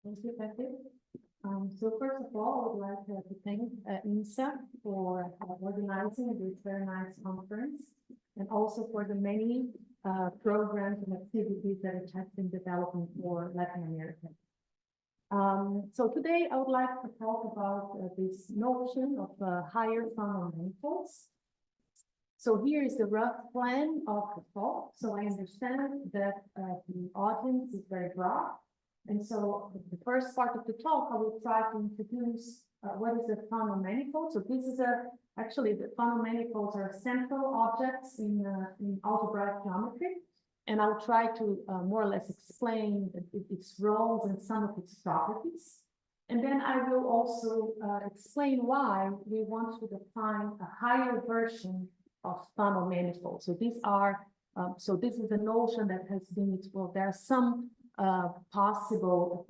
Thank you, Kathy. So first of all, I would like to thank INSA for organizing this very nice conference, and also for the many programs and activities that it has been developing for Latin America. So today I would like to talk about this notion of higher Fano manifolds. So here is the rough plan of the talk. So I understand that the audience is very broad. And so the first part of the talk, I will try to introduce what is a Fano manifold. So this is actually the Fano manifolds are central objects in algebraic geometry. And I'll try to more or less explain its roles and some of its properties. And then I will also explain why we want to define a higher version of Fano manifolds. So these are, so this is a notion that has been explored. There are some possible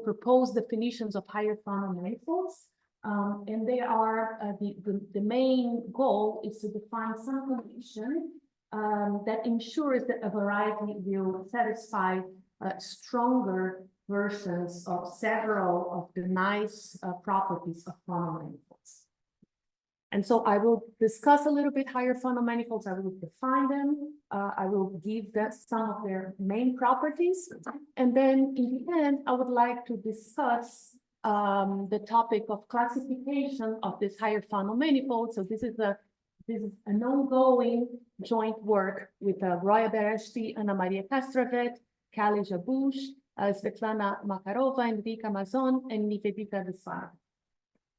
proposed definitions of higher Fano manifolds, and they are the main goal is to define some condition that ensures that a variety will satisfy stronger versions of several of the nice properties of Fano manifolds. And so I will discuss a little bit higher Fano manifolds. I will define them. I will give some of their main properties. And then in the end, I would like to discuss the topic of classification of this higher Fano manifold. So this is an ongoing joint work with Roya Beheshti, Ana Maria Castravet, Jabbusch, Svetlana Makarova, Enrica, Mazzon, and Nivedita.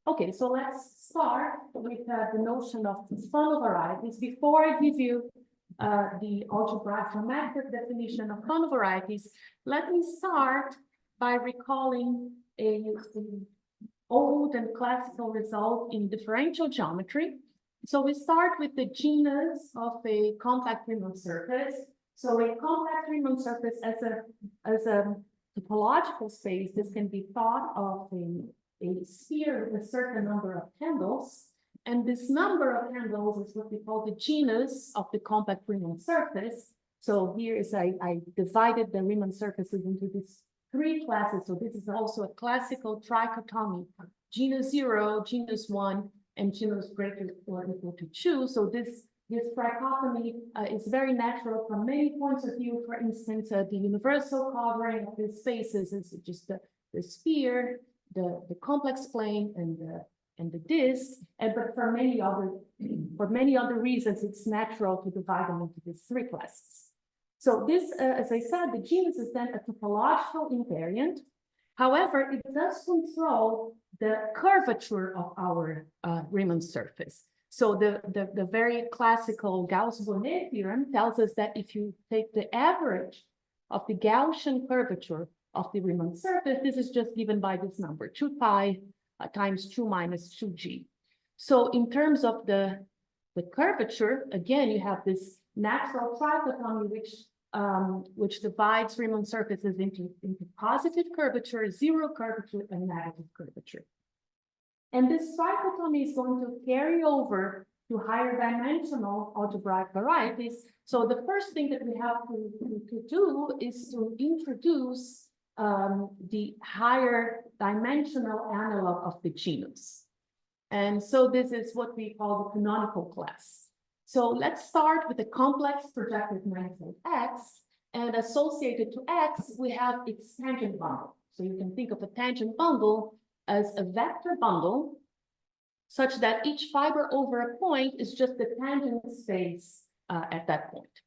Okay, so let's start with the notion of Fano varieties. Before I give you the algebra-geometric definition of Fano varieties, let me start by recalling an old and classical result in differential geometry. So we start with the genus of a compact Riemann surface. So a compact Riemann surface as a topological space, this can be thought of a sphere with a certain number of handles, and this number of handles is what we call the genus of the compact Riemann surface. So here is I divided the Riemann surfaces into these three classes. So this is also a classical trichotomy: genus 0, genus 1, and genus greater or equal to 2. So this trichotomy is very natural from many points of view. For instance, the universal covering of these spaces is just the sphere, the complex plane, and the disk, but for many other reasons, it's natural to divide them into these three classes. So this, as I said, the genus is then a topological invariant. However, it does control the curvature of our Riemann surface. So the very classical Gauss-Bonnet theorem tells us that if you take the average of the Gaussian curvature of the Riemann surface, this is just given by this number, 2 pi times 2 minus 2g. So in terms of the curvature, again, you have this natural trichotomy which divides Riemann surfaces into positive curvature, zero curvature, and negative curvature. And this trichotomy is going to carry over to higher dimensional algebraic varieties. So the first thing that we have to do is to introduce the higher dimensional analog of the genus. And so this is what we call the canonical class. So let's start with the complex projective manifold X, and associated to X, we have its tangent bundle. So you can think of a tangent bundle as a vector bundle such that each fiber over a point is just the tangent space at that point.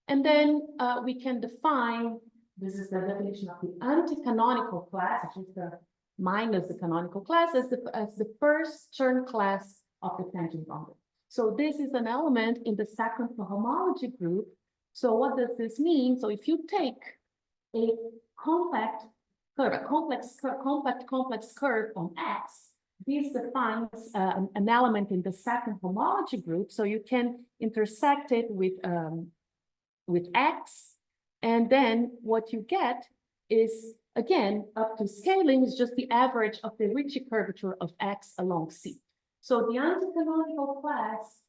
And then we can define, this is the definition of the anti-canonical class, which is the minus the canonical class, as the first Chern class of the tangent bundle. So this is an element in the second homology group. So what does this mean? So if you take a compact curve, a complex curve on X, this defines an element in the second homology group. So you can intersect it with X, and then what you get is, again, up to scaling is just the average of the Ricci curvature of X along C. So the anti-canonical class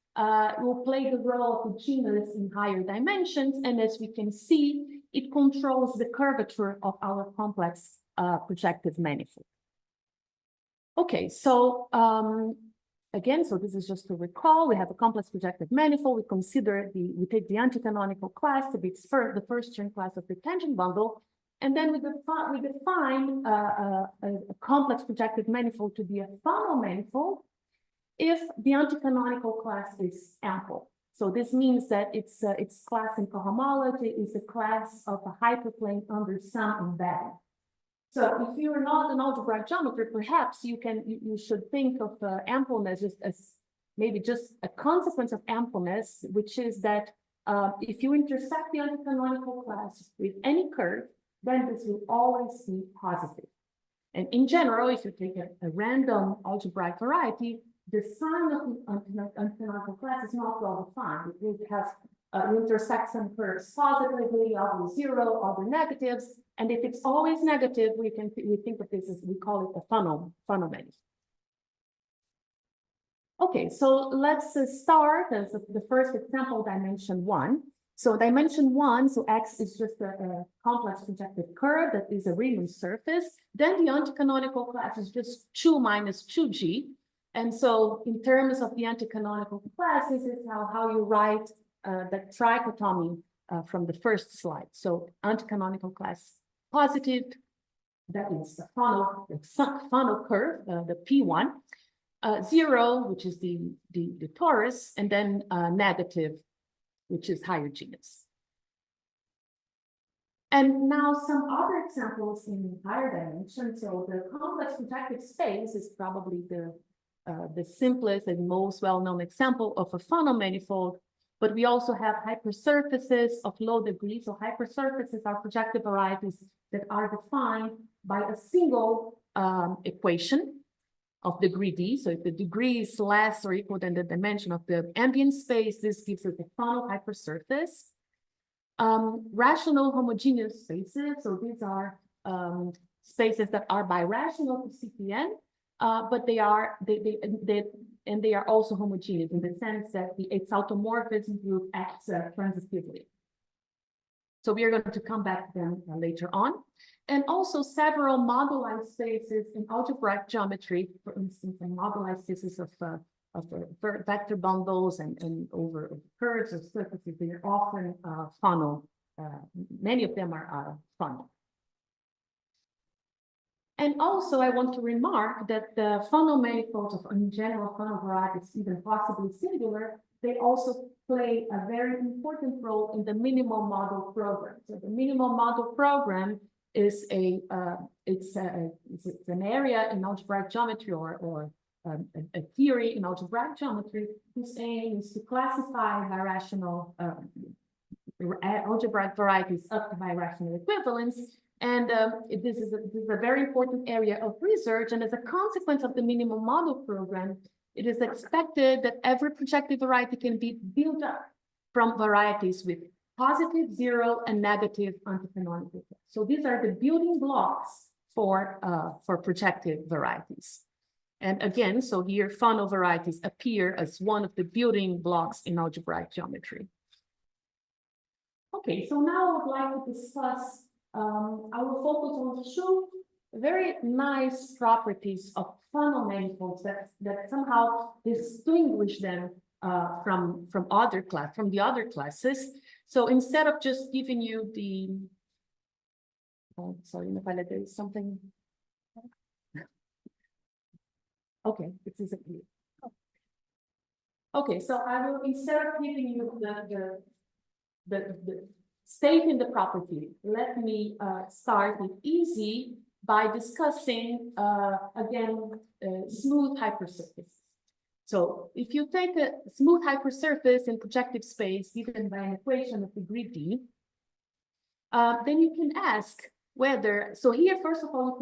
will play the role of the genus in higher dimensions, and as we can see, it controls the curvature of our complex projective manifold. Okay, so again, so this is just to recall, we have a complex projective manifold. We take the anti-canonical class to be the first Chern class of the tangent bundle, and then we define a complex projective manifold to be a Fano manifold if the anti-canonical class is ample. So this means that its class in cohomology is a class of a hyperplane under some embedding. So if you are not an algebraic geometry, perhaps you should think of ampleness just as maybe just a consequence of ampleness, which is that if you intersect the anti-canonical class with any curve, then this will always be positive. And in general, if you take a random algebraic variety, the sign of the anti-canonical class is not well defined. It has intersect some curves positively, other zero, other negatives. And if it's always negative, we think of this as, we call it a Fano manifold. Okay, so let's start as the first example, dimension 1. So dimension 1, so X is just a complex projective curve that is a Riemann surface. Then the anti-canonical class is just 2 minus 2G. And so in terms of the anti-canonical class, this is how you write the trichotomy from the first slide. So anti-canonical class positive, that is the Fano curve, the P1, 0, which is the torus, and then negative, which is higher genus. And now some other examples in higher dimension. So the complex projective space is probably the simplest and most well-known example of a Fano manifold, but we also have hypersurfaces of low degree. So hypersurfaces are projective varieties that are defined by a single equation of degree d. So if the degree is less or equal than the dimension of the ambient space, this gives us a Fano hypersurface. Rational homogeneous spaces. So these are spaces that are birational to CPN. But they are also homogeneous in the sense that its automorphism group acts transitively. So we are going to come back to them later on. And also several moduli spaces in algebraic geometry, for instance, in moduli spaces of vector bundles and over curves or surfaces, they are often Fano. Many of them are Fano. And also, I want to remark that the Fano manifolds of, in general, Fano varieties, even possibly singular, they also play a very important role in the minimal model program. So the minimal model program is it's an area in algebraic geometry or a theory in algebraic geometry whose aim is to classify birational algebraic varieties up to birational equivalence. And this is a very important area of research. And as a consequence of the minimal model program, it is expected that every projective variety can be built up from varieties with positive, 0, and negative anticanonical. So these are the building blocks for projective varieties. And again, so here Fano varieties appear as one of the building blocks in algebraic geometry. Okay, so now I would like to discuss, I will focus on 2 very nice properties of Fano manifolds that somehow distinguish them from the other classes. So instead of just giving you the, oh, sorry, Natalia, there is something. Okay, this is clear. Okay, so I will, instead of giving you the stating the property, let me start with easy by discussing again smooth hypersurface. So if you take a smooth hypersurface in projective space given by an equation of degree d, then you can ask whether, so here first of all,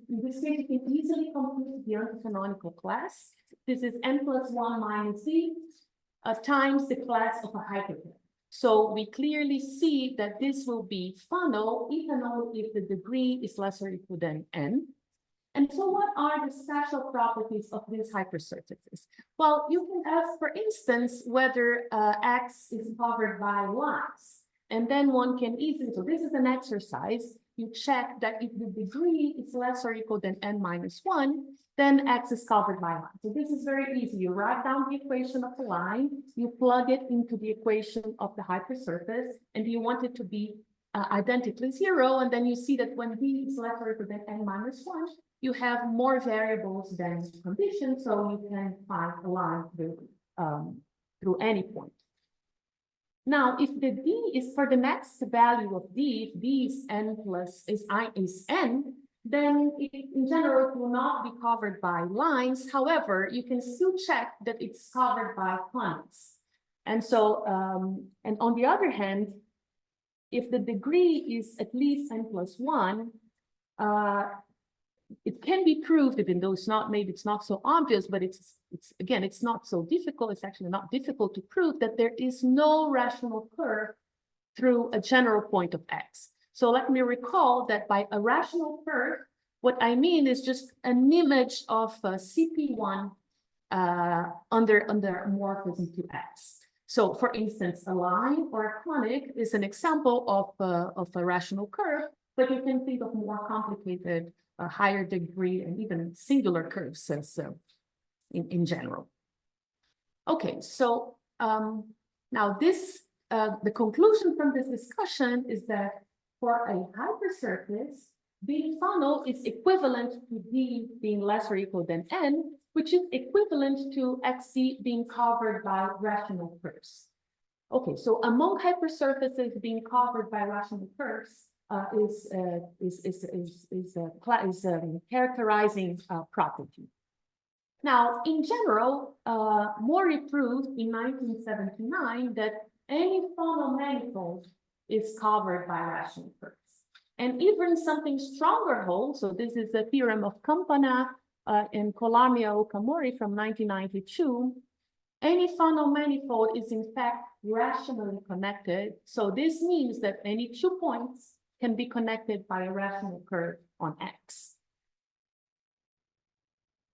in this case you can easily compute the anticanonical class. This is n+1 minus z times the class of a hyperplane. So we clearly see that this will be Fano even if the degree is less or equal than n. And so what are the special properties of these hypersurfaces? Well, you can ask, for instance, whether X is covered by lines. And then one can easily, so this is an exercise, you check that if the degree is less or equal than n-1, then x is covered by line. So this is very easy. You write down the equation of the line, you plug it into the equation of the hypersurface, and you want it to be identically 0, and then you see that when b is less or equal than n-1, you have more variables than conditions, so you can find a line through any point. Now, if the d is for the next value of d, if d is n plus is n, then in general it will not be covered by lines. However, you can still check that it's covered by conics. And so, and on the other hand, if the degree is at least n plus 1, it can be proved, even though it's not, maybe it's not so obvious, but it's again, it's not so difficult. It's actually not difficult to prove that there is no rational curve through a general point of x. So let me recall that by a rational curve, what I mean is just an image of CP1 under morphism to x. So for instance, a line or a conic is an example of a rational curve, but you can think of more complicated, higher degree and even singular curves as, in general. Okay, so now this, the conclusion from this discussion is that for a hypersurface, the funnel is equivalent to d being less or equal than n, which is equivalent to xc being covered by rational curves. Okay, so among hypersurfaces being covered by rational curves is characterizing property. Now, in general, Mori proved in 1979 that any Fano manifold is covered by rational curves. And even something stronger holds, so this is the theorem of Campana and Collamia-Okamori from 1992, any Fano manifold is in fact rationally connected. So this means that any 2 points can be connected by a rational curve on x.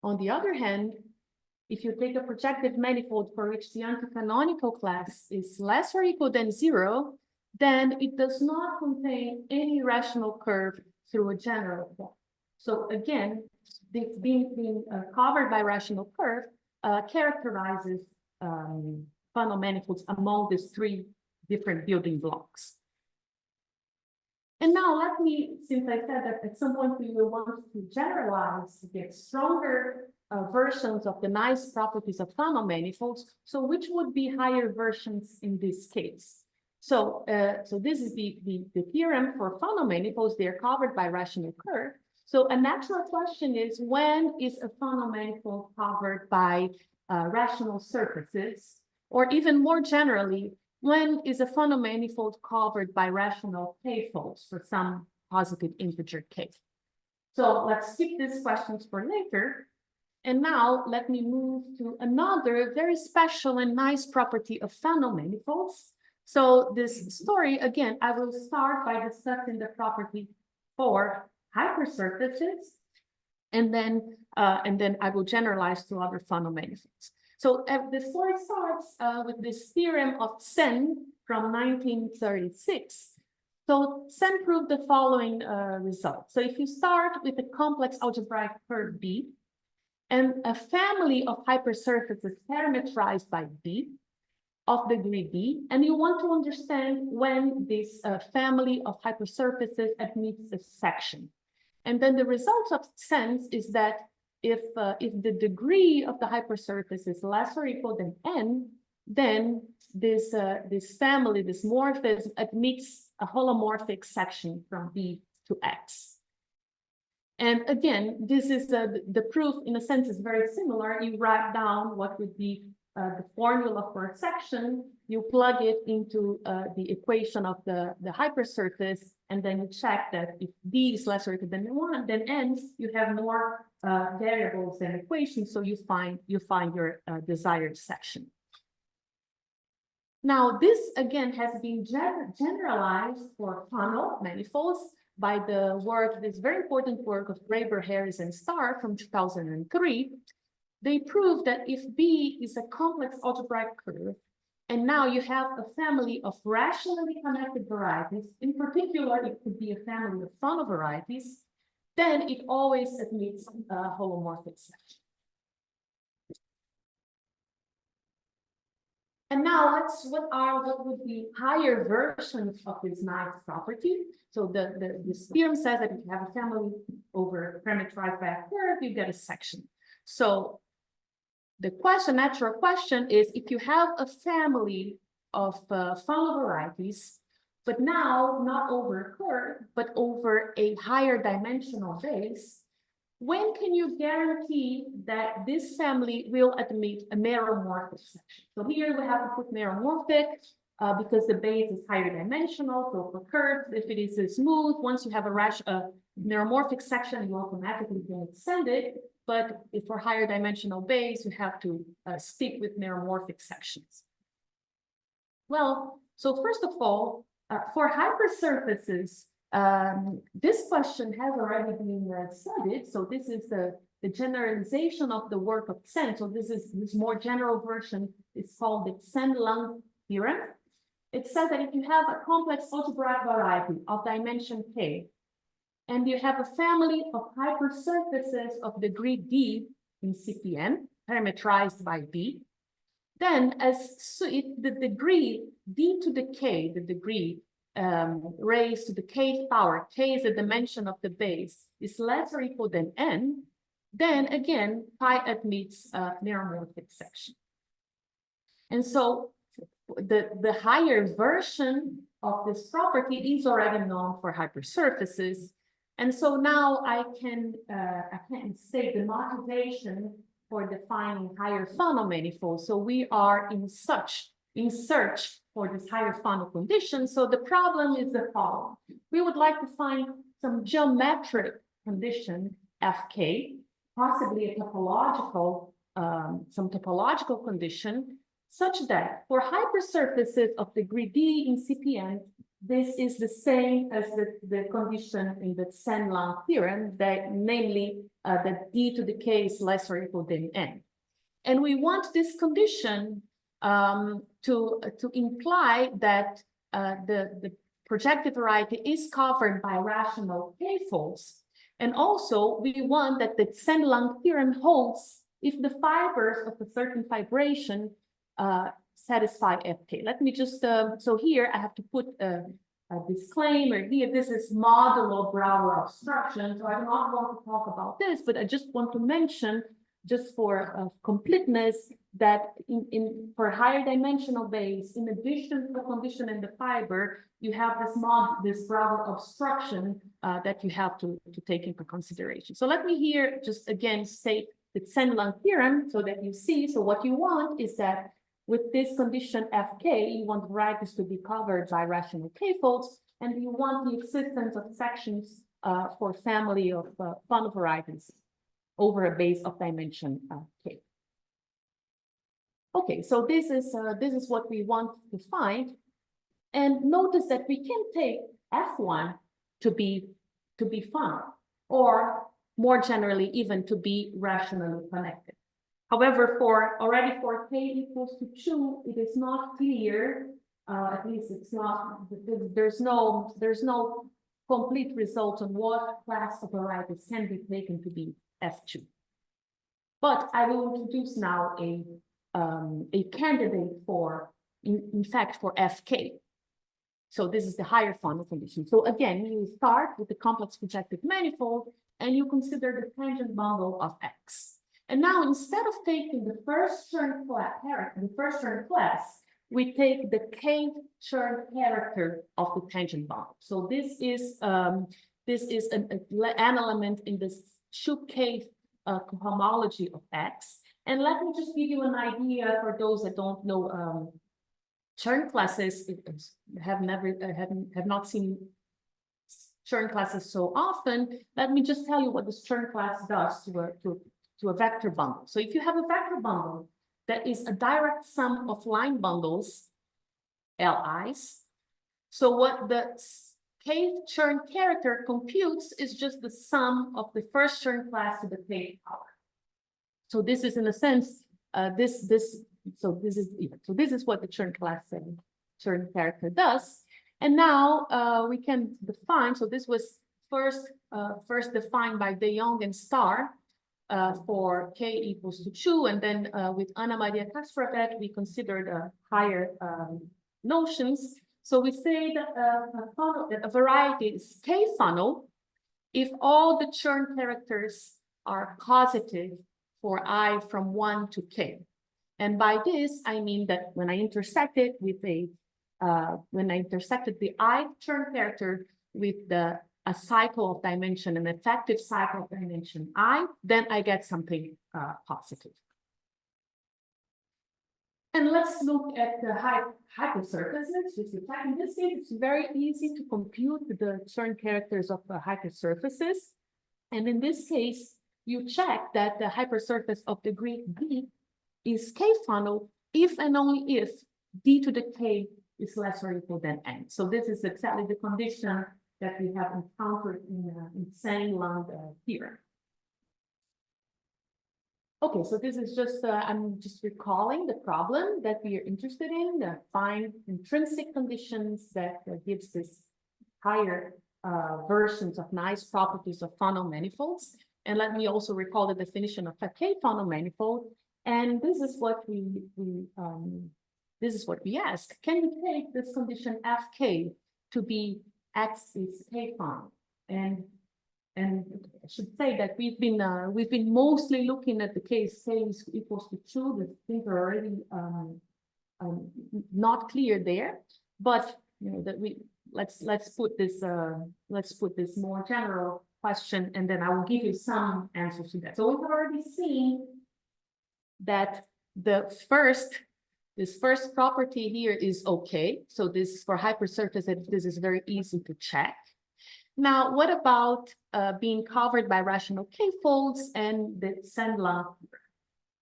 On the other hand, if you take a projective manifold for which the anticanonical class is less or equal than 0, then it does not contain any rational curve through a general point. So again, this being covered by rational curve characterizes Fano manifolds among these 3 different building blocks. And now let me, since I said that at some point we will want to generalize, get stronger versions of the nice properties of Fano manifolds, so which would be higher versions in this case? So, so this is the theorem for Fano manifolds. They are covered by rational curve. So a natural question is, when is a Fano manifold covered by rational surfaces? Or even more generally, when is a Fano manifold covered by rational k-folds for some positive integer k? So let's skip these questions for later. And now let me move to another very special and nice property of Fano manifolds. So this story, again, I will start by discussing the property for hypersurfaces, and then I will generalize to other Fano manifolds. So the story starts with this theorem of Sen from 1936. So Sen proved the following result. So if you start with a complex algebraic curve B and a family of hypersurfaces parametrized by B of degree B, and you want to understand when this family of hypersurfaces admits a section. And then the result of Sen is that if the degree of the hypersurface is less or equal than n, then this family, this morphism, admits a holomorphic section from B to X. And again, this is the proof, in a sense, is very similar. You write down what would be the formula for a section, you plug it into the equation of the hypersurface, and then you check that if B is less or equal than n, you have more variables than equations, so you find your desired section. Now, this again has been generalized for Fano manifolds by the work, this very important work of Graeber, Harris, and Starr from 2003. They proved that if B is a complex algebraic curve And now you have a family of rationally connected varieties. In particular, it could be a family of Fano varieties. Then it always admits a holomorphic section. And now what would be higher versions of this nice property? So this theorem says that if you have a family over a parameterized by a curve, you get a section. So the natural question is, if you have a family of Fano varieties, but now not over a curve, but over a higher dimensional base, when can you guarantee that this family will admit a meromorphic section? So here we have to put meromorphic because the base is higher dimensional. So for curves, if it is smooth, once you have a meromorphic section, you automatically can extend it. But if for higher dimensional base, you have to stick with meromorphic sections. Well, so first of all, for hypersurfaces, this question has already been studied. So this is the generalization of the work of Chern. So this more general version is called the Chern-Lang theorem. It says that if you have a complex algebraic variety of dimension k, and you have a family of hypersurfaces of degree d in CPN, parameterized by b, then if the degree d to the k, the degree raised to the kth power, k is the dimension of the base, is less or equal than n, then again, pi admits a meromorphic section. And so the higher version of this property is already known for hypersurfaces. And so now I can state the motivation for defining higher Fano manifolds. So we are in search for this higher Fano condition. So the problem is the following. We would like to find some geometric condition, Fk, possibly a topological, some topological condition, such that for hypersurfaces of degree d in CPN, this is the same as the condition in the Chern-Lang theorem, that namely that d to the k is less or equal than n. And we want this condition to imply that the projective variety is covered by rational k-folds. And also, we want that the Chern-Lang theorem holds if the fibers of a certain fibration satisfy Fk. Let me just, so here I have to put a disclaimer here. This is modulo Brouwer obstruction. So I do not want to talk about this, but I just want to mention, just for completeness, that for higher dimensional base, in addition to the condition in the fiber, you have this Brouwer obstruction that you have to take into consideration. So let me here just again state the Chern-Lang theorem so that you see. So what you want is that with this condition Fk, you want varieties to be covered by rational k-folds, and you want the existence of sections for family of Fano varieties over a base of dimension k. Okay, so this is what we want to find, and notice that we can take F1 to be Fano, or more generally, even to be rationally connected. However, already for k equals to 2, it is not clear, at least it's not, there's no complete result on what class of varieties can be taken to be F2. But I will introduce now a candidate for, in fact, for Fk. So this is the higher Fano condition. So again, you start with the complex projective manifold, and you consider the tangent bundle of X. And now, instead of taking the first Chern class, we take the kth Chern character of the tangent bundle. So this is an element in this Shoup-Kth cohomology of X. And let me just give you an idea for those that don't know Chern classes, have not seen Chern classes so often. Let me just tell you what this Chern class does to a vector bundle. So if you have a vector bundle that is a direct sum of line bundles, Li's, so what the kth Chern character computes is just the sum of the first Chern class to the kth power. So this is, in a sense, so this is what the Chern class Chern character does. And now we can define, so this was first defined by De Jong and Starr for k equals to 2, and then with Anna Maria Castravet, we considered higher notions. So we say that a variety is k funnel if all the Chern characters are positive for I from 1 to k. And by this, I mean that when I intersected with when I intersected the I Chern character with a cycle of dimension, an effective cycle of dimension I, then I get something positive. And let's look at the hypersurfaces. In this case, it's very easy to compute the Chern characters of hypersurfaces. And in this case, you check that the hypersurface of degree d is k funnel if and only if d to the k is less or equal than n. So this is exactly the condition that we have encountered in Sandland theorem. Okay, so this is just, I'm just recalling the problem that we are interested in, find intrinsic conditions that gives this higher versions of nice properties of Fano manifolds. And let me also recall the definition of a k Fano manifold. And this is what we ask. Can we take this condition fk to be x is k Fano? And I should say that we've been mostly looking at the case k is equals to 2. The things are already not clear there, but you know that let's put this more general question, and then I will give you some answers to that. So we've already seen that this first property here is okay. So this for hypersurface, this is very easy to check. Now, what about being covered by rational k-folds and the Sandland?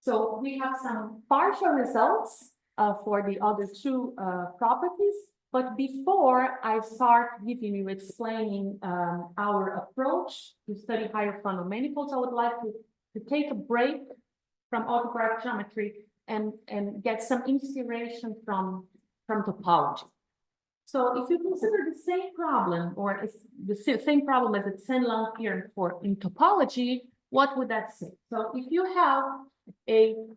So we have some partial results for the other two properties. But before I start giving you explaining our approach to study higher Fano manifolds, I would like to take a break from algebraic geometry and get some inspiration from topology. So if you consider the same problem, or the same problem as the Sandland theorem in topology, what would that say? So if you have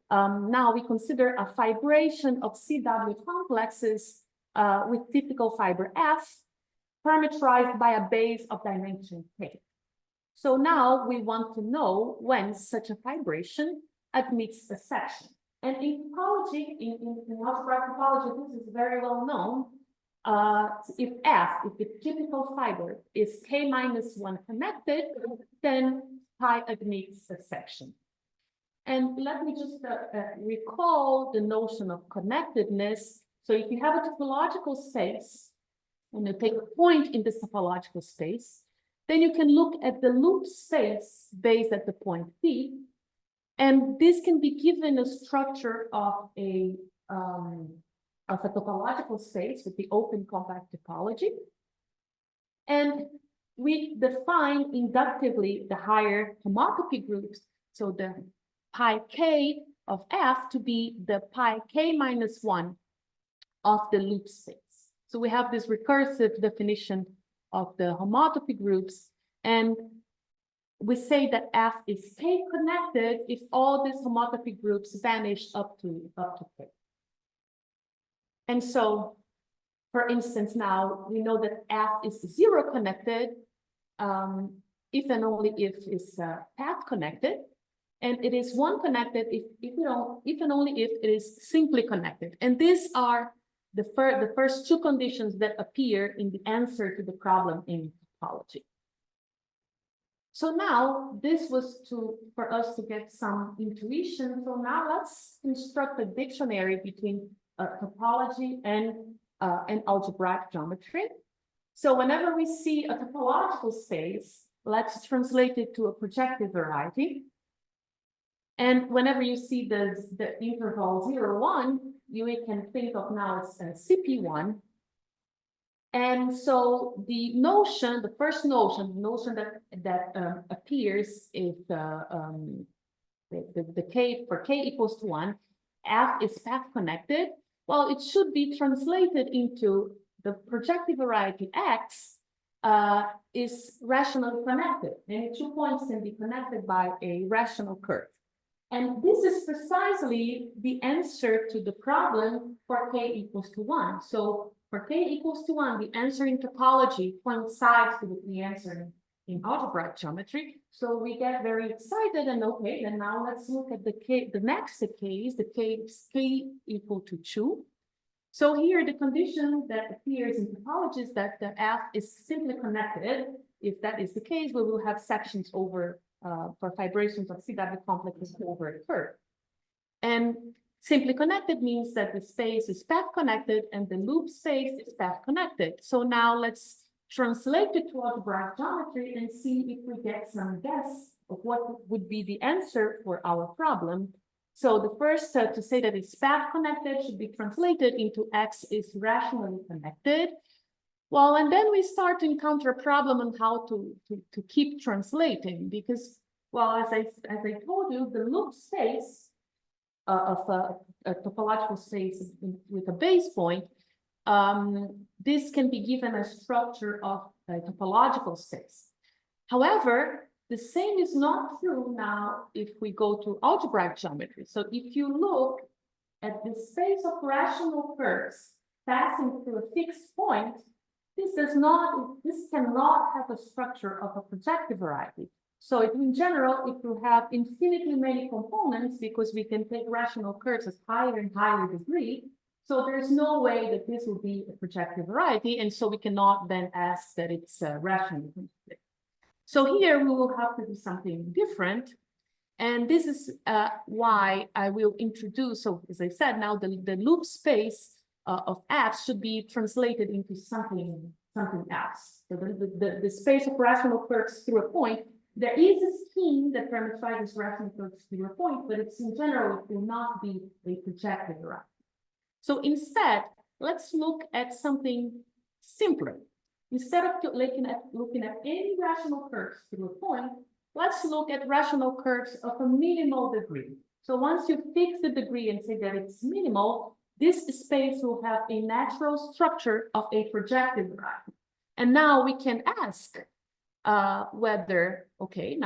now we consider a fibration of CW complexes with typical fiber F, parameterized by a base of dimension k. So now we want to know when such a fibration admits a section. And in topology, in algebraic topology, this is very well known. If the typical fiber is k minus 1 connected, then pi admits a section. And let me just recall the notion of connectedness. So if you have a topological space, and you take a point in this topological space, then you can look at the loop space based at the point P, and this can be given a structure of a topological space with the open compact topology. And we define inductively the higher homotopy groups, so the pi k of F to be the pi k minus 1 of the loop space. So we have this recursive definition of the homotopy groups, and we say that F is k connected if all these homotopy groups vanish up to k. And so, for instance, now we know that F is 0 connected if and only if it's path connected, and it is 1 connected if and only if it is simply connected. And these are the first two conditions that appear in the answer to the problem in topology. So now this was for us to get some intuition. So now let's construct a dictionary between topology and algebraic geometry. So whenever we see a topological space, let's translate it to a projective variety. And whenever you see the interval 0, 1, you can think of now as CP1. And so the notion, the first notion, the notion that appears is the k for k equals to 1, F is path connected, well, it should be translated into the projective variety X is rationally connected, and 2 points can be connected by a rational curve. And this is precisely the answer to the problem for k equals to 1. So for k equals to 1, the answer in topology coincides with the answer in algebraic geometry. So we get very excited, and okay, then now let's look at the next case, the case k equal to 2. So here the condition that appears in topology is that the F is simply connected. If that is the case, we will have sections over for fibrations of CW complexes over a curve. And simply connected means that the space is path connected and the loop space is path connected. So now let's translate it to algebraic geometry and see if we get some guess of what would be the answer for our problem. So the first to say that it's path connected should be translated into X is rationally connected. Well, and then we start to encounter a problem on how to keep translating, because, well, as I told you, the loop space of a topological space with a base point, this can be given a structure of a topological space. However, the same is not true now if we go to algebraic geometry. So if you look at the space of rational curves passing through a fixed point, this cannot have a structure of a projective variety. So in general, it will have infinitely many components because we can take rational curves as higher and higher degree. So there's no way that this will be a projective variety, and so we cannot then ask that it's rationally connected. So here we will have to do something different. And this is why I will introduce, so as I said, now the loop space of F should be translated into something else. So the space of rational curves through a point, there is a scheme that parameterizes rational curves through a point, but it's in general, it will not be a projective variety. So instead, let's look at something simpler. Instead of looking at any rational curves through a point, let's look at rational curves of a minimal degree. So once you fix the degree and say that it's minimal, this space will have a natural structure of a projective variety. And now we can ask now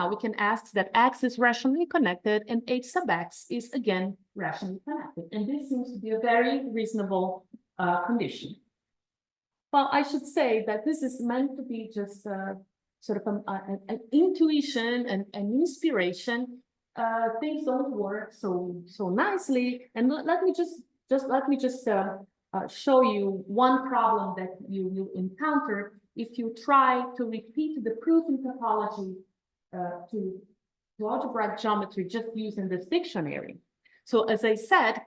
we can ask that X is rationally connected and H sub X is again rationally connected. And this seems to be a very reasonable condition. Well, I should say that this is meant to be just sort of an intuition and an inspiration. Things don't work so nicely. And let me just show you one problem that you encounter if you try to repeat the proof in topology to algebraic geometry just using this dictionary. So as I said,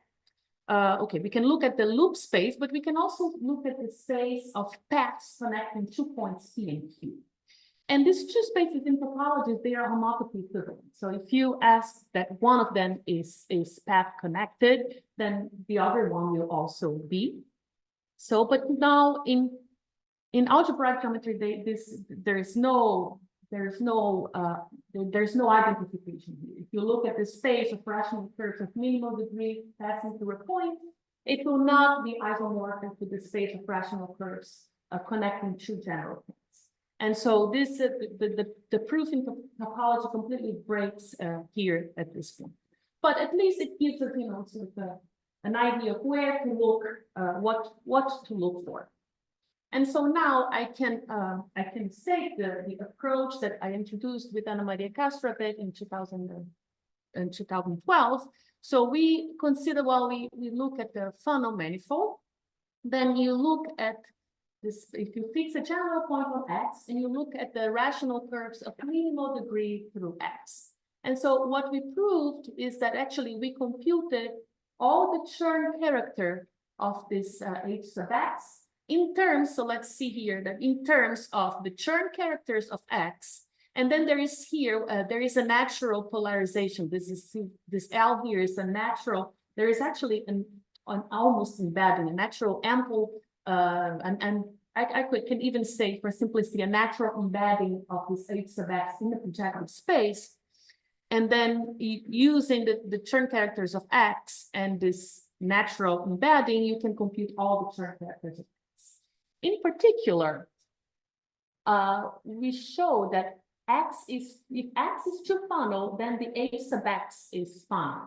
we can look at the loop space, but we can also look at the space of paths connecting 2 points P and Q. And these two spaces in topology, they are homotopy equivalent. So if you ask that one of them is path connected, then the other one will also be. So, but now in algebraic geometry, there's no identification here. If you look at the space of rational curves of minimal degree passing through a point, it will not be isomorphic to the space of rational curves connecting two general points. And so this the proof in topology completely breaks here at this point. But at least it gives us, sort of an idea of where to look, what to look for. And so now I can state the approach that I introduced with Anna Maria Castravet in 2012. So we consider, we look at the Fano manifold, then you look at this, if you fix a general point on X and you look at the rational curves of minimal degree through X. And so what we proved is that actually we computed all the Chern character of this H sub X in terms, so let's see here that in terms of the Chern characters of X, and then there is here, there is a natural polarization. This L here is a natural, there is actually an almost embedding, a natural ample, and I can even say for simplicity, a natural embedding of this H sub X in the projective space. and then using the Chern characters of X and this natural embedding, you can compute all the Chern characters of X. In particular, we show that if X is two Fano, then the H sub X is Fano.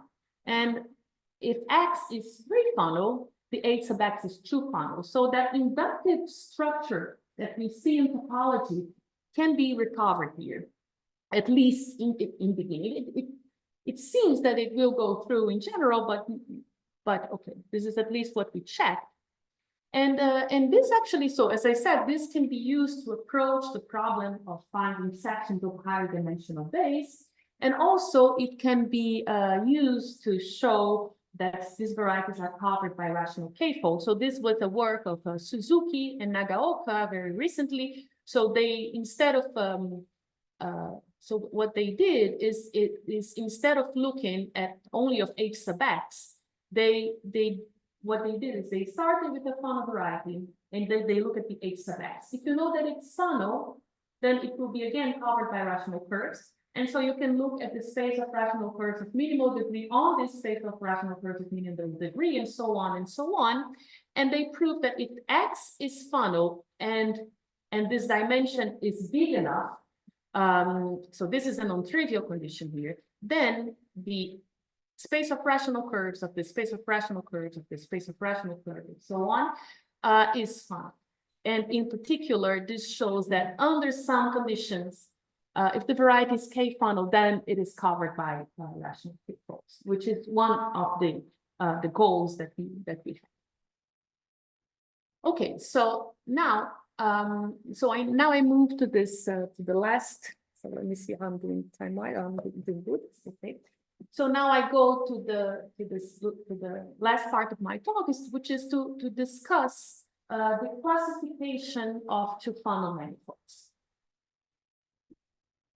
And if X is three Fano, the H sub X is two Fano. So that inductive structure that we see in topology can be recovered here, at least in the beginning. It seems that it will go through in general, but okay, this is at least what we checked. And this actually, so as I said, this can be used to approach the problem of finding sections of higher dimensional base. And also it can be used to show that these varieties are covered by rational k-folds. So this was the work of Suzuki and Nagaoka very recently. So they, instead of, so what they did is instead of looking at only of H sub X, what they did is they started with the Fano variety, and then they look at the H sub X. If you know that it's Fano, then it will be again covered by rational curves. And so you can look at the space of rational curves of minimal degree on this space of rational curves of minimal degree, and so on and so on. And they prove that if X is Fano and this dimension is big enough, so this is a non-trivial condition here, then the space of rational curves of the space of rational curves of the space of rational curves and so on is Fano. And in particular, this shows that under some conditions, if the variety is K-Fano, then it is covered by rational k-folds, which is one of the goals that we have. Okay, so now I move to this to the last. So let me see how I'm doing time-wise. I'm doing good. Okay. So now I go to the last part of my talk, which is to discuss the classification of two Fano manifolds.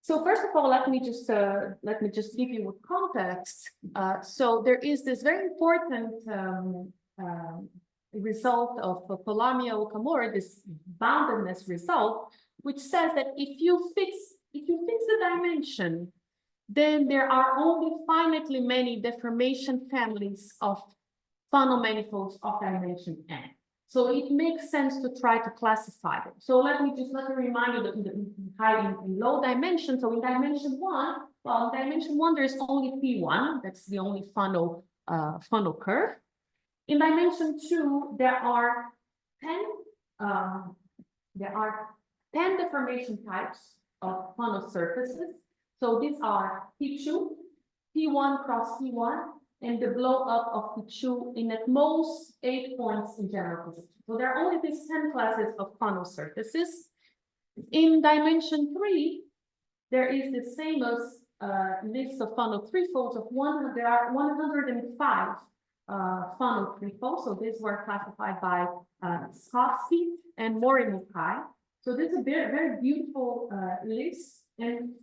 So first of all, let me just give you a context. So there is this very important result of Polamia Okamura, this boundedness result, which says that if you fix the dimension, then there are only finitely many deformation families of Fano manifolds of dimension n. So it makes sense to try to classify them. So let me remind you that in the high and low dimension. So in dimension one, well, in dimension one, there's only P1. That's the only Fano curve. In dimension two, there are 10 deformation types of Fano surfaces. So these are P2, P1 cross P1, and the blow up of P2 in at most 8 points in general position. So there are only these 10 classes of Fano surfaces. In dimension 3, there is the famous list of Fano threefolds of one. There are 105 Fano threefolds. So these were classified by Skopsky and Morimukai. So this is a very, very beautiful list. And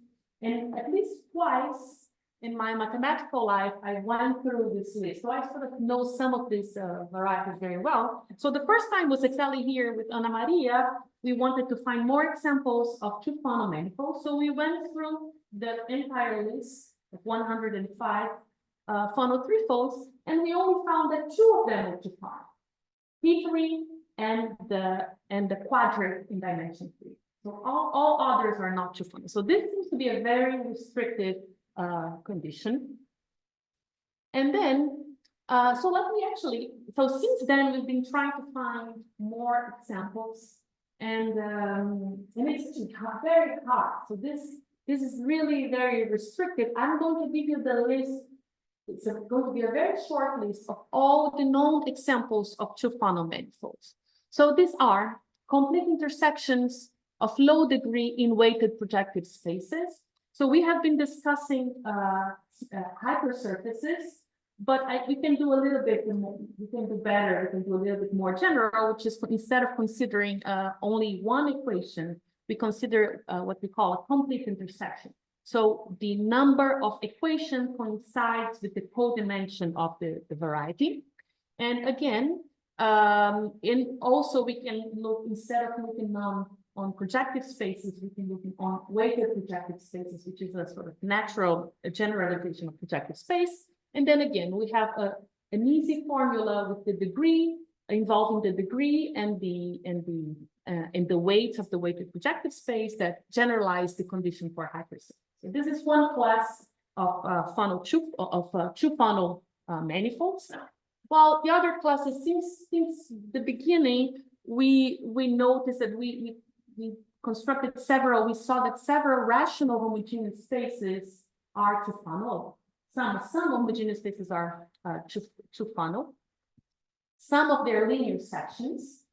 at least twice in my mathematical life, I went through this list. So I sort of know some of these varieties very well. So the first time was exactly here with Ana Maria. We wanted to find more examples of two Fano manifolds. So we went through the entire list of 105 Fano threefolds, and we only found that 2 of them were two Fano, P3 and the quadrate in dimension 3. So all others are not two Fano. So this seems to be a very restricted condition. And then, so let me actually, so since then we've been trying to find more examples, and it's very hard. So this is really very restricted. I'm going to give you the list. It's going to be a very short list of all the known examples of two Fano manifolds. So these are complete intersections of low degree in weighted projective spaces. So we have been discussing hypersurfaces, but we can do a little bit more, we can do better, we can do a little bit more general, which is instead of considering only one equation, we consider what we call a complete intersection. So the number of equations coincides with the codimension of the variety. And again, also we can look, instead of looking on on projective spaces, we can look on weighted projective spaces, which is a sort of natural generalization of projective space. And then again, we have an easy formula with the degree, involving the degree and the weights of the weighted projective space that generalize the condition for hyperspace. So this is one class of two Fano manifolds. While the other classes, since the beginning, we noticed that we constructed several. We saw that several rational homogeneous spaces are two Fano. Some homogeneous spaces are two Fano. Some of their linear sections,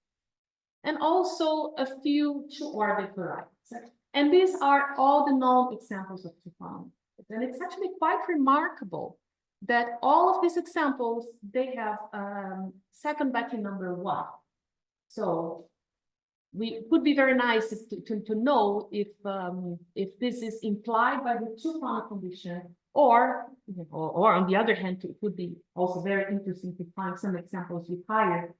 and also a few two-orbit varieties. And these are all the known examples of two Fano. And it's actually quite remarkable that all of these examples, they have second vacuum number 1. So it would be very nice to know if this is implied by the two Fano condition, or on the other hand, it would be also very interesting to find some examples with higher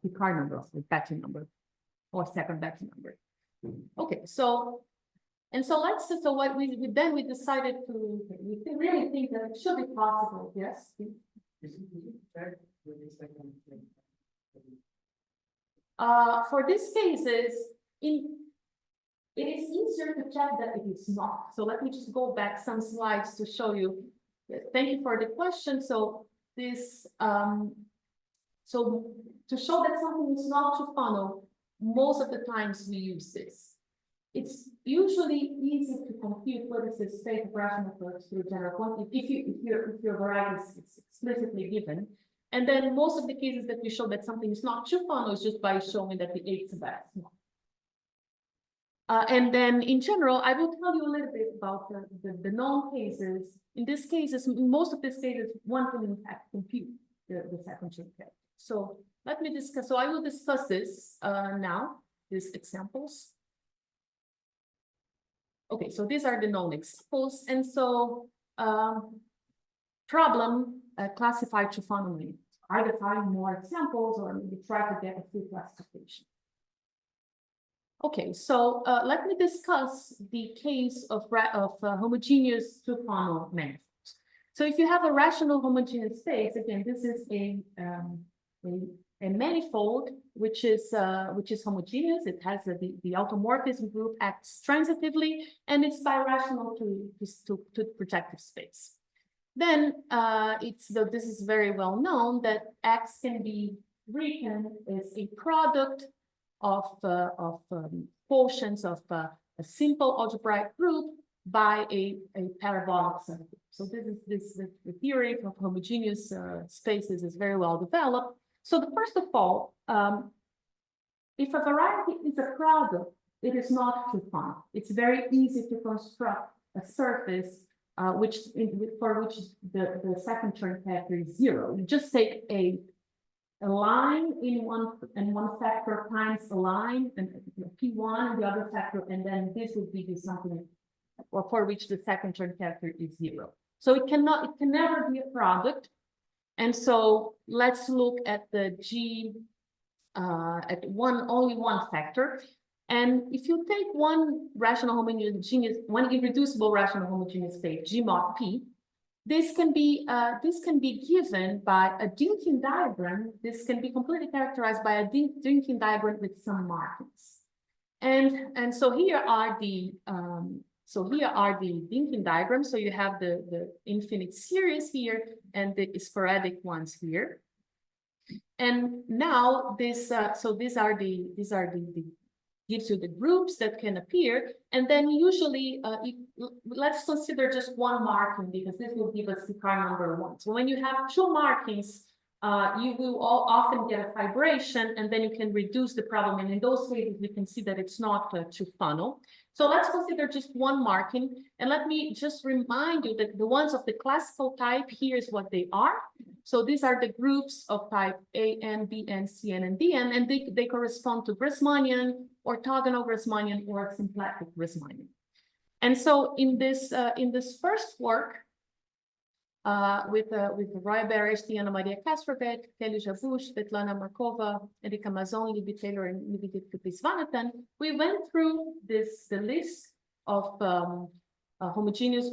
Picard numbers, with vacuum number or second vacuum number. Okay, so what we decided to, we really think that it should be possible. Yes. For these cases, it is easier to check that it is not. So let me just go back some slides to show you. Thank you for the question. So this, so to show that something is not two Fano, most of the times we use this. It's usually easy to compute what is the state of rational flux through general quantity if your variety is explicitly given. And then most of the cases that we show that something is not two Fano is just by showing that the eighth is best. And then in general, I will tell you a little bit about the known cases. In these cases, most of these cases, one can in fact compute the second Chern character. So let me discuss. So I will discuss this now, these examples. Okay, so these are the known examples. And so problem classify two Fano manifolds. Either find more examples or maybe try to get a full classification. Okay, so let me discuss the case of homogeneous two Fano manifolds. So if you have a rational homogeneous space, again, this is a manifold which is homogeneous. It has the automorphism group acts transitively, and it's birational to projective space. Then this is very well known that X can be written as a product of quotients of a simple algebraic group by a parabolic subgroup. So the theory of homogeneous spaces is very well developed. So first of all, if a variety is a product, it is not two Fano. It's very easy to construct a surface for which the second Chern factor is 0. You just take a line in one factor times a line and P1 and the other factor, and then this would be something for which the second Chern factor is 0. So it can never be a product. And so let's look at the G at only one factor. And if you take one irreducible rational homogeneous state, G mod P, this can be given by a Dynkin diagram. This can be completely characterized by a Dynkin diagram with some markings. And so here are the Dynkin diagrams. So you have the infinite series here and the sporadic ones here. And now this these are the gives you the groups that can appear, and then usually let's consider just one marking because this will give us the car number 1. So when you have two markings, you will often get a fibration, and then you can reduce the problem. And in those cases, we can see that it's not two Fano. So let's consider just one marking, and let me just remind you that the ones of the classical type here is what they are. So these are the groups of type AN, BN, CN, and DN, and they correspond to Grassmannian, orthogonal Grassmannian, or symplectic Grassmannian. And so in this first work, with Roya Beheshti, Anna Maria Castravet, Kelly Jabbusch, Svetlana Makarova, Enrica Mazzon, Libby Taylor, and Nivedita Viswanathan. We went through the list of homogeneous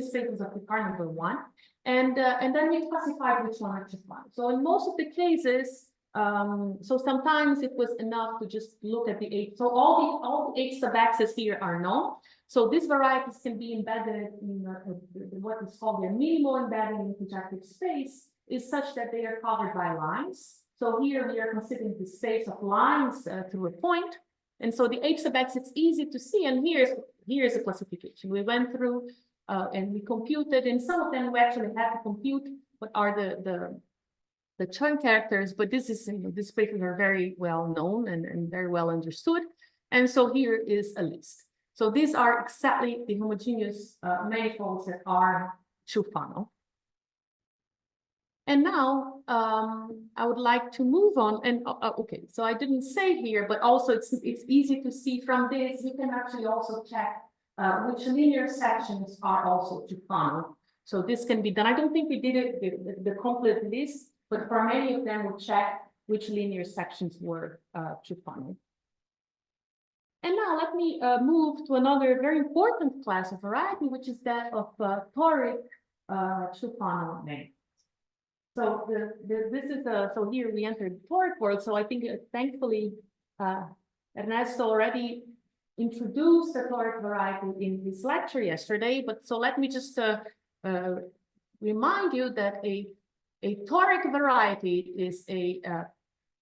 spaces of the car number 1, and then we classified which one are just one. So in most of the cases, so sometimes it was enough to just look at the 8. So all the 8 subaxes here are known. So these varieties can be embedded in what is called a minimal embedding in projective space, is such that they are covered by lines. So here we are considering the space of lines through a point. And so the 8 subax, it's easy to see. And here's a classification. We went through and we computed, and some of them we actually had to compute what are the Chern characters, but this is, these spaces are very well known and very well understood. And so here is a list. So these are exactly the homogeneous manifolds that are true Fano. And now I would like to move on. And okay, so I didn't say here, but also it's easy to see from this. You can actually also check which linear sections are also true Fano. So this can be done. I don't think we did it the complete list, but for many of them, we'll check which linear sections were true Fano. And now let me move to another very important class of variety, which is that of toric true Fano manifolds. So this is so here we entered the toric world. So I think thankfully Ernesto already introduced the toric variety in his lecture yesterday. But so let me just remind you that a toric variety is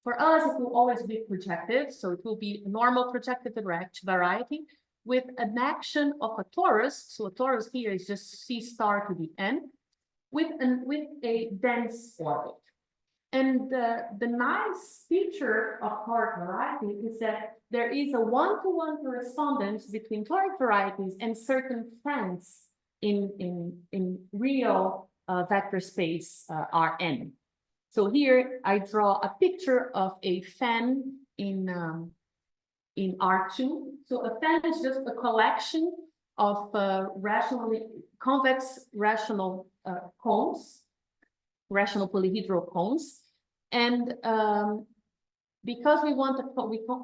for us, it will always be projective. So it will be a normal projective variety with an action of a torus. So a torus here is just C star to the n with a dense orbit. And the nice feature of toric variety is that there is a one-to-one correspondence between toric varieties and certain fans in real vector space Rn. So here I draw a picture of a fan in R2. So a fan is just a collection of convex rational cones, rational polyhedral cones. And because we want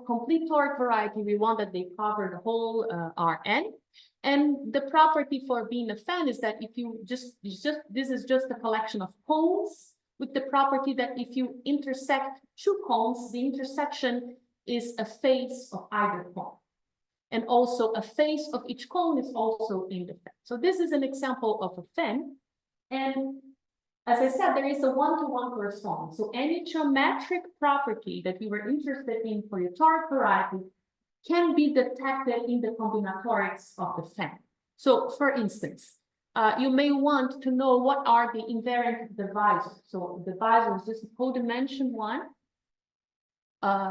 complete toric variety, we want that they cover the whole Rn. And the property for being a fan is that if you this is just a collection of cones, with the property that if you intersect 2 cones, the intersection is a face of either cone. And also a face of each cone is also in the fan. So this is an example of a fan. And as I said, there is a one-to-one correspondence. So any geometric property that we were interested in for your toric variety can be detected in the combinatorics of the fan. So for instance, you may want to know what are the invariant divisors. So divisor is just a codimension 1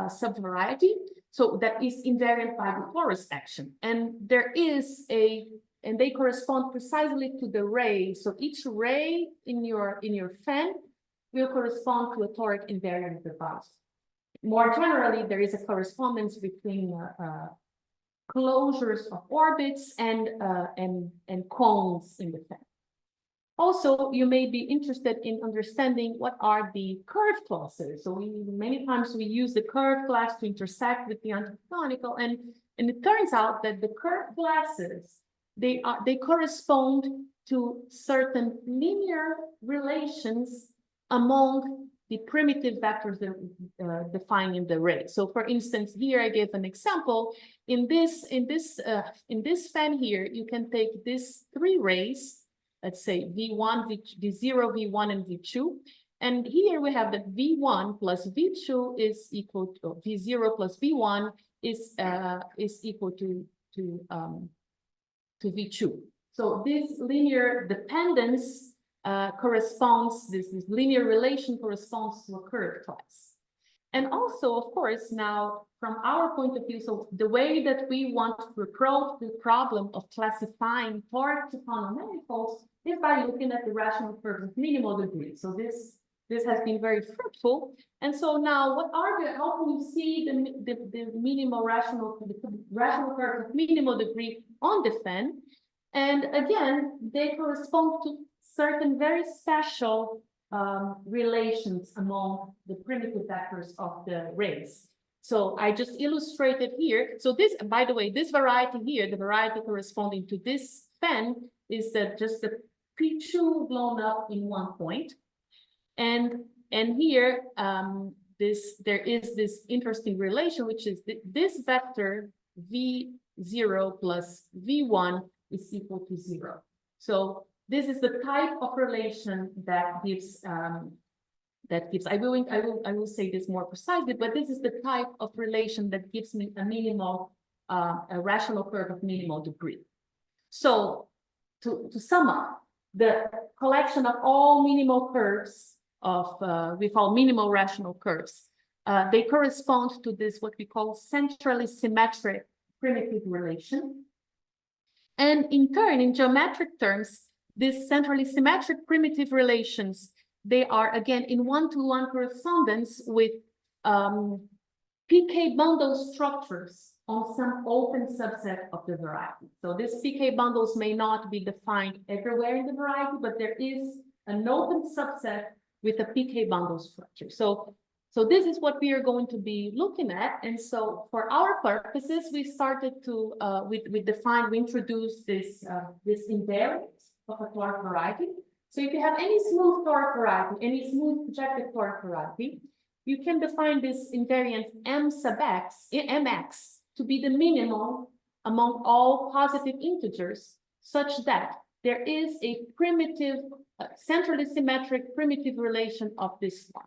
subvariety. So that is invariant by the torus action. And there is and they correspond precisely to the ray. So each ray in your fan will correspond to a toric invariant divisor. More generally, there is a correspondence between closures of orbits and cones in the fan. Also, you may be interested in understanding what are the curve classes. So many times we use the curve class to intersect with the anticanonical, and it turns out that the curve classes they correspond to certain linear relations among the primitive vectors that defined in the array. So for instance, here I gave an example. In this fan here, you can take these 3 rays, let's say V1, V0, V1, and V2. And here we have that V1 plus V2 is equal to V0 plus V1 is equal to V2. So this linear dependence corresponds, this linear relation corresponds to a curve class. And also, of course, now from our point of view, so the way that we want to approach the problem of classifying toric to Fano manifolds is by looking at the rational curves of minimal degree. So this has been very fruitful. And so now how can you see the minimal rational curve of minimal degree on the fan? And again, they correspond to certain very special relations among the primitive vectors of the rays. So I just illustrated here. So this, by the way, this variety here, the variety corresponding to this span is just the P2 blown up in one point. And here, there is this interesting relation, which is this vector V0 plus V1 is equal to 0. So this is the type of relation that gives I will say this more precisely, but this is the type of relation that gives me a minimal, a rational curve of minimal degree. So to sum up, the collection of all minimal curves of we call minimal rational curves, they correspond to this what we call centrally symmetric primitive relation. And in turn, in geometric terms, these centrally symmetric primitive relations, they are again in one-to-one correspondence with pK bundle structures on some open subset of the variety. So these pK bundles may not be defined everywhere in the variety, but there is an open subset with a pK bundle structure. So this is what we are going to be looking at. And so for our purposes, we started to, we introduced this invariant of a toric variety. So if you have any smooth toric variety, any smooth projective toric variety, you can define this invariant M sub x, Mx, to be the minimum among all positive integers, such that there is a primitive, centrally symmetric primitive relation of this form.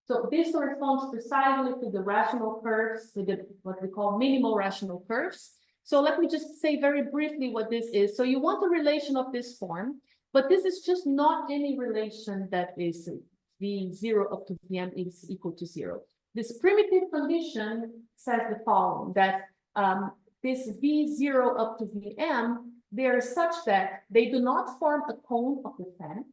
So this corresponds precisely to the rational curves, to the what we call minimal rational curves. So let me just say very briefly what this is. So you want a relation of this form, but this is just not any relation that is V0 up to Vm is equal to 0. This primitive condition says the following, that this V0 up to Vm, they are such that they do not form a cone of the fan.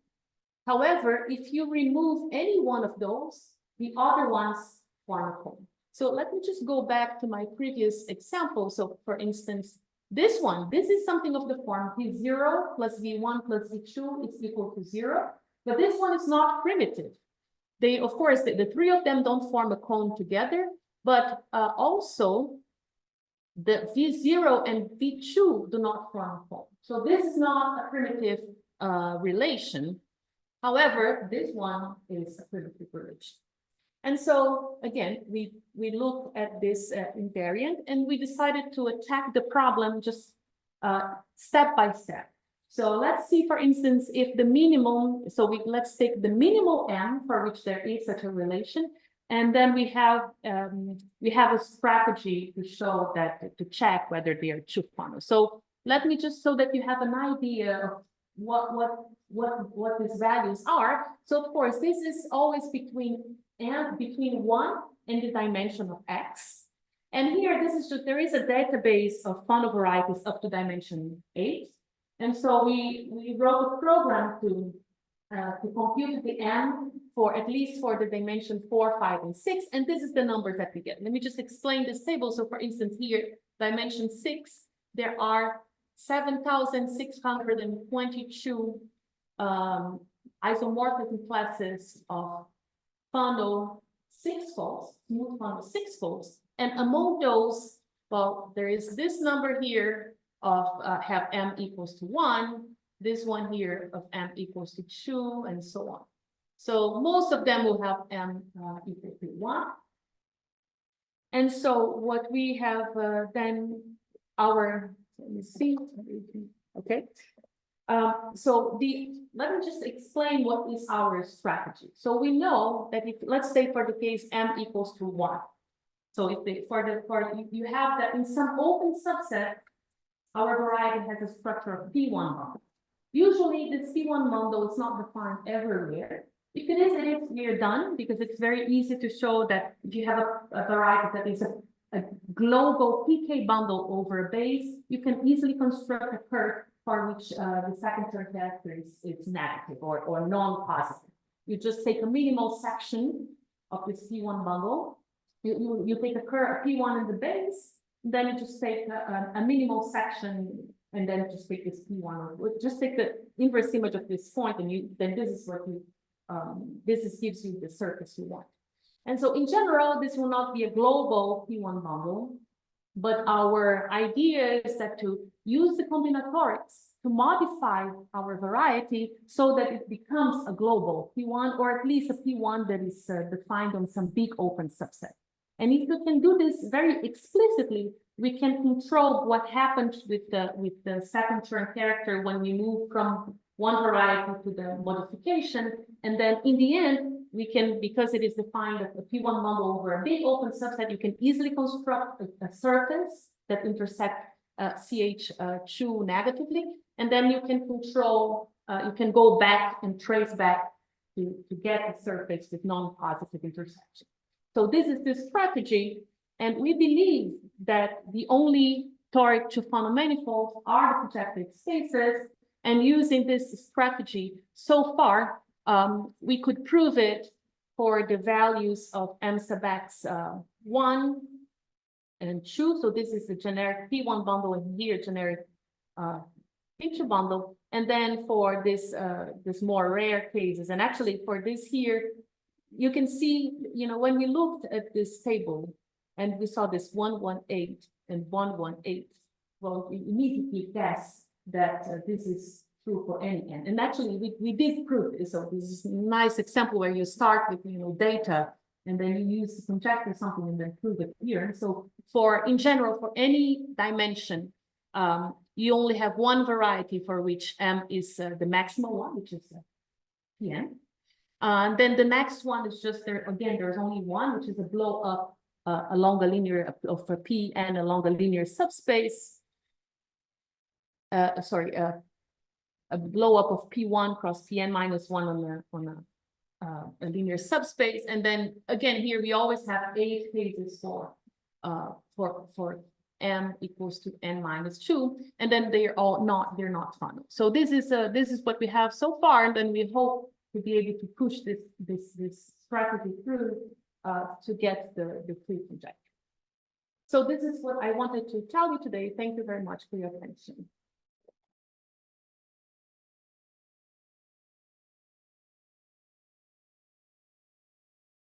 However, if you remove any one of those, the other ones form a cone. So let me just go back to my previous example. So for instance, this one, this is something of the form V0 plus V1 plus V2 is equal to 0. But this one is not primitive. They, of course, the three of them don't form a cone together, but also the V0 and V2 do not form a cone. So this is not a primitive relation. However, this one is a primitive relation. And so, again, we look at this invariant, and we decided to attack the problem just step by step. So let's see, for instance, if the minimum, let's take the minimal M for which there is such a relation, and then we have a strategy to show that, to check whether they are true funnels. So let me just, so that you have an idea of what these values are. So of course, this is always between 1 and the dimension of x. And here, this is just, there is a database of Fano varieties up to dimension 8. And so we wrote a program to compute the m for at least for the dimension 4, 5, and 6. And this is the number that we get. Let me just explain this table. So for instance, here, dimension 6, there are 7,622 isomorphism classes of Fano 6-folds, smooth Fano 6-folds. And among those, well, there is this number here of have m equals to 1, this one here of m equals to 2, and so on. So most of them will have m equal to 1. And so what we have then let me see, okay. So let me just explain what is our strategy. So we know that if, let's say for the case m equals to 1. So if you have that in some open subset, our variety has a structure of P1 bundle. Usually this P1 bundle is not defined everywhere. If it is, we're done, because it's very easy to show that if you have a variety that is a global pK bundle over a base, you can easily construct a curve for which the second term vector is negative or non-positive. You just take a minimal section of this P1 bundle. You take a curve P1 in the base, then you just take a minimal section and then just take this P1, or just take the inverse image of this point, and then this is what you, gives you the surface you want. And so in general, this will not be a global P1 bundle, but our idea is that to use the combinatorics to modify our variety so that it becomes a global P1, or at least a P1 that is defined on some big open subset. And if we can do this very explicitly, we can control what happens with the second Chern character when we move from one variety to the modification. And then in the end, we can, because it is defined as a P1 bundle over a big open subset, you can easily construct a surface that intersect CH2 negatively. And then you can control, you can go back and trace back to get a surface with non-positive intersection. So this is the strategy. And we believe that the only toric to Fano manifolds are the projective spaces. And using this strategy so far, we could prove it for the values of M sub x 1 and 2. So this is the generic P1 bundle, and here generic P2 bundle. And then for this more rare cases, and actually for this here, you can see, when we looked at this table and we saw this 118 and 118, well, we immediately guess that this is true for any n. And actually, we did prove it. So this is a nice example where you start with data, and then you use the conjecture something and then prove it here. So in general, for any dimension, you only have one variety for which m is the maximum one, which is Pn. And then the next one is just there. Again, there's only one, which is a blow up along a linear of a Pn along a linear subspace. A blow up of P1 cross Pn minus 1 on a linear subspace. And then again, here we always have 8 cases for m equals to n minus 2, and then they're not Fano. So this is what we have so far, and then we hope to be able to push this strategy through to get the free conjecture. So this is what I wanted to tell you today. Thank you very much for your attention.